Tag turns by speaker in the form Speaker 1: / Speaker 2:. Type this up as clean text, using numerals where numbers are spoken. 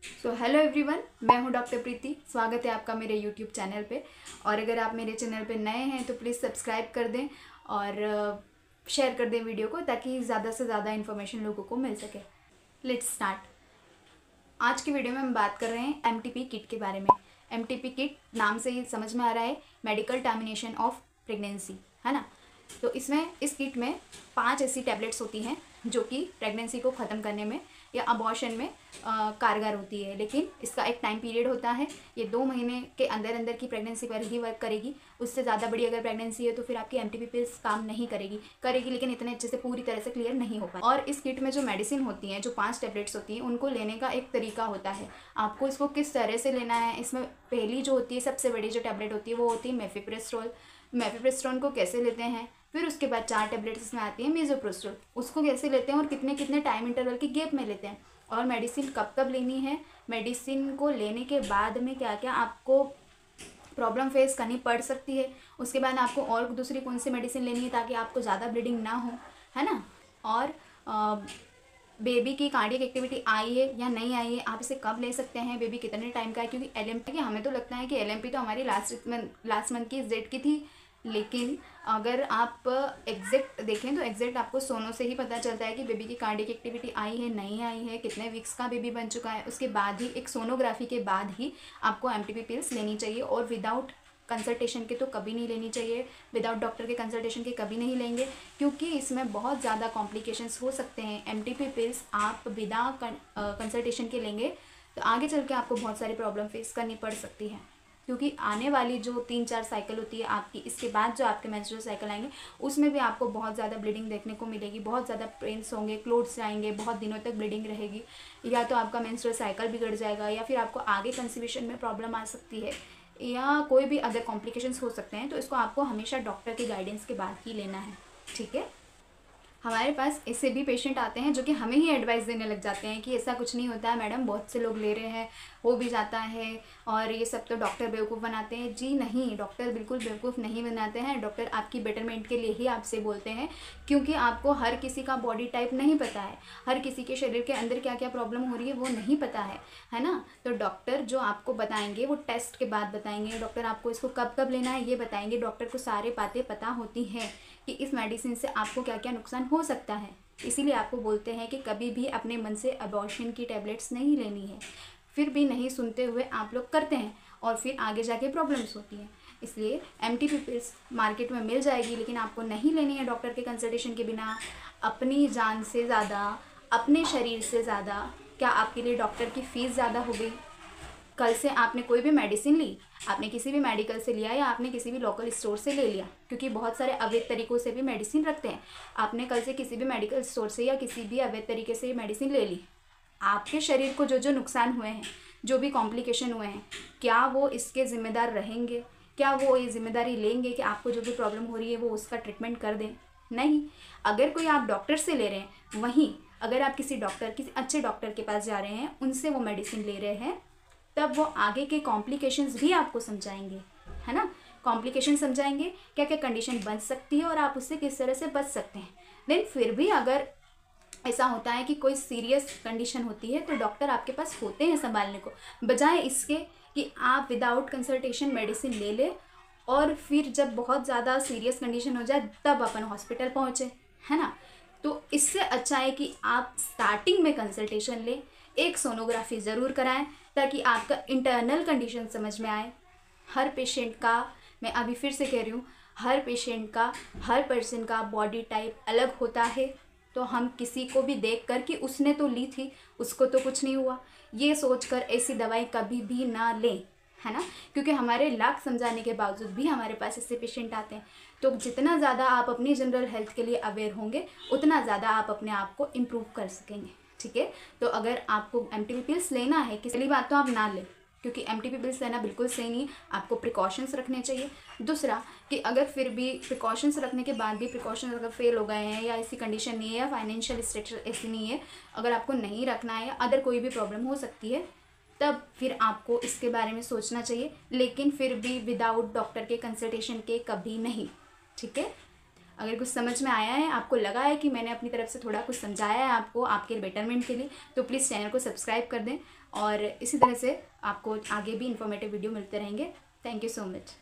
Speaker 1: Hello everyone, मैं हूं doctor प्रीति। स्वागत है आपका मेरे यूट्यूब चैनल पे। और अगर आप मेरे चैनल पे नए हैं तो प्लीज़ सब्सक्राइब कर दें और शेयर कर दें वीडियो को, ताकि ज़्यादा से ज़्यादा इन्फॉर्मेशन लोगों को मिल सके। Let's start. आज की वीडियो में हम बात कर रहे हैं एमटीपी किट के बारे में। एमटीपी किट नाम से ही समझ में आ रहा है, मेडिकल टर्मिनेशन ऑफ प्रेगनेंसी, है ना। तो इस किट में 5 ऐसी टैबलेट्स होती हैं जो कि प्रेगनेंसी को ख़त्म करने में या अबॉर्शन में कारगर होती है। लेकिन इसका एक टाइम पीरियड होता है। ये 2 महीने के अंदर अंदर की प्रेगनेंसी पर ही वर्क करेगी। उससे ज़्यादा बड़ी अगर प्रेगनेंसी है तो फिर आपकी एमटीपी पिल्स काम नहीं करेगी, लेकिन इतने अच्छे से पूरी तरह से क्लियर नहीं हो पाए। और इस किट में जो मेडिसिन होती हैं, जो 5 टैबलेट्स होती हैं, उनको लेने का एक तरीका होता है। आपको इसको किस तरह से लेना है, इसमें पहली जो होती है, सबसे बड़ी जो टैबलेट होती है, वो होती है मेफिप्रेस्टोल। मेफिप्रेस्टोल को कैसे लेते हैं, फिर उसके बाद 4 टैबलेट्स इसमें आती है मिसोप्रोस्टोल, उसको कैसे लेते हैं और कितने कितने टाइम इंटरवल के गैप में लेते हैं, और मेडिसिन कब कब लेनी है, मेडिसिन को लेने के बाद में क्या क्या आपको प्रॉब्लम फेस करनी पड़ सकती है, उसके बाद आपको और दूसरी कौन सी मेडिसिन लेनी है ताकि आपको ज़्यादा ब्लीडिंग ना हो, है ना। और बेबी की कार्डियक एक्टिविटी आई है या नहीं आई है, आप इसे कब ले सकते हैं, बेबी कितने टाइम का है। क्योंकि एलएमपी, हमें तो लगता है कि एलएमपी तो हमारी लास्ट मंथ की डेट की थी, लेकिन अगर आप एग्जैक्ट देखें तो एग्जैक्ट आपको सोनो से ही पता चलता है कि बेबी की कार्डियक एक्टिविटी आई है नहीं आई है, कितने वीक्स का बेबी बन चुका है। उसके बाद ही, एक सोनोग्राफी के बाद ही आपको एमटीपी पिल्स लेनी चाहिए। और विदाउट कंसल्टेशन के तो कभी नहीं लेनी चाहिए, विदाउट डॉक्टर के कंसल्टेशन के कभी नहीं लेंगे, क्योंकि इसमें बहुत ज़्यादा कॉम्प्लिकेशंस हो सकते हैं। एमटीपी पिल्स आप बिना कंसल्टेशन के लेंगे तो आगे चल के आपको बहुत सारी प्रॉब्लम फेस करनी पड़ सकती है। क्योंकि आने वाली जो 3-4 साइकिल होती है आपकी, इसके बाद जो आपके मेंस्ट्रुअल साइकिल आएंगे, उसमें भी आपको बहुत ज़्यादा ब्लीडिंग देखने को मिलेगी, बहुत ज़्यादा पेन्स होंगे, क्लोट्स आएंगे, बहुत दिनों तक ब्लीडिंग रहेगी, या तो आपका मेंस्ट्रुअल साइकिल बिगड़ जाएगा, या फिर आपको आगे कंसीवेशन में प्रॉब्लम आ सकती है, या कोई भी अदर कॉम्प्लिकेशंस हो सकते हैं। तो इसको आपको हमेशा डॉक्टर की गाइडेंस के बाद ही लेना है, ठीक है। हमारे पास ऐसे भी पेशेंट आते हैं जो कि हमें ही एडवाइस देने लग जाते हैं कि ऐसा कुछ नहीं होता है मैडम, बहुत से लोग ले रहे हैं, हो भी जाता है, और ये सब तो डॉक्टर बेवकूफ़ बनाते हैं। जी नहीं, डॉक्टर बिल्कुल बेवकूफ़ नहीं बनाते हैं। डॉक्टर आपकी बेटरमेंट के लिए ही आपसे बोलते हैं, क्योंकि आपको हर किसी का बॉडी टाइप नहीं पता है, हर किसी के शरीर के अंदर क्या क्या प्रॉब्लम हो रही है वो नहीं पता है ना। तो डॉक्टर जो आपको बताएंगे वो टेस्ट के बाद बताएंगे। डॉक्टर आपको इसको कब कब लेना है ये बताएंगे। डॉक्टर को सारे बातें पता होती हैं कि इस मेडिसिन से आपको क्या क्या नुकसान हो सकता है। इसीलिए आपको बोलते हैं कि कभी भी अपने मन से अबॉर्शन की टैबलेट्स नहीं लेनी है। फिर भी नहीं सुनते हुए आप लोग करते हैं और फिर आगे जाके प्रॉब्लम्स होती हैं। इसलिए एमटीपी पिल्स मार्केट में मिल जाएगी, लेकिन आपको नहीं लेनी है डॉक्टर के कंसल्टेशन के बिना। अपनी जान से ज़्यादा, अपने शरीर से ज़्यादा क्या आपके लिए डॉक्टर की फ़ीस ज़्यादा हो गई? कल से आपने कोई भी मेडिसिन ली, आपने किसी भी मेडिकल से लिया या आपने किसी भी लोकल स्टोर से ले लिया, क्योंकि बहुत सारे अवैध तरीक़ों से भी मेडिसिन रखते हैं। आपने कल से किसी भी मेडिकल स्टोर से या किसी भी अवैध तरीके से मेडिसिन ले ली, आपके शरीर को जो जो नुकसान हुए हैं, जो भी कॉम्प्लिकेशन हुए हैं, क्या वो इसके ज़िम्मेदार रहेंगे? क्या वो ये जिम्मेदारी लेंगे कि आपको जो भी प्रॉब्लम हो रही है वो उसका ट्रीटमेंट कर दें? नहीं। अगर कोई आप डॉक्टर से ले रहे हैं, वहीं अगर आप किसी अच्छे डॉक्टर के पास जा रहे हैं, उनसे वो मेडिसिन ले रहे हैं, तब वो आगे के कॉम्प्लिकेशंस भी आपको समझाएंगे, है ना। कॉम्प्लिकेशन समझाएंगे, क्या क्या कंडीशन बन सकती है और आप उससे किस तरह से बच सकते हैं। देन फिर भी अगर ऐसा होता है कि कोई सीरियस कंडीशन होती है तो डॉक्टर आपके पास होते हैं संभालने को, बजाय इसके कि आप विदाउट कंसल्टेशन मेडिसिन ले ले और फिर जब बहुत ज़्यादा सीरियस कंडीशन हो जाए तब अपन हॉस्पिटल पहुँचे, है ना। तो इससे अच्छा है कि आप स्टार्टिंग में कंसल्टेशन लें, एक सोनोग्राफी ज़रूर कराएं, ताकि आपका इंटरनल कंडीशन समझ में आए। हर पेशेंट का, मैं अभी फिर से कह रही हूँ, हर पेशेंट का, हर पर्सन का बॉडी टाइप अलग होता है। तो हम किसी को भी देख कर कि उसने तो ली थी, उसको तो कुछ नहीं हुआ, ये सोचकर ऐसी दवाई कभी भी ना लें, है ना। क्योंकि हमारे लाख समझाने के बावजूद भी हमारे पास ऐसे पेशेंट आते हैं। तो जितना ज़्यादा आप अपनी जनरल हेल्थ के लिए अवेयर होंगे, उतना ज़्यादा आप अपने आप को इम्प्रूव कर सकेंगे, ठीक है। तो अगर आपको एमटीपी पिल्स लेना है, पहली बात तो आप ना लें, क्योंकि एमटीपी पिल्स लेना बिल्कुल सही नहीं है। आपको प्रिकॉशंस रखने चाहिए। दूसरा कि अगर फिर भी प्रिकॉशंस रखने के बाद भी प्रिकॉशंस अगर फेल हो गए हैं, या ऐसी कंडीशन नहीं है, या फाइनेंशियल स्ट्रक्चर ऐसी नहीं है, अगर आपको नहीं रखना है या अदर कोई भी प्रॉब्लम हो सकती है, तब फिर आपको इसके बारे में सोचना चाहिए। लेकिन फिर भी विदाउट डॉक्टर के कंसल्टेशन के कभी नहीं, ठीक है। अगर कुछ समझ में आया है, आपको लगा है कि मैंने अपनी तरफ से थोड़ा कुछ समझाया है आपको आपके बेटरमेंट के लिए, तो प्लीज़ चैनल को सब्सक्राइब कर दें और इसी तरह से आपको आगे भी इंफॉर्मेटिव वीडियो मिलते रहेंगे। Thank you so much.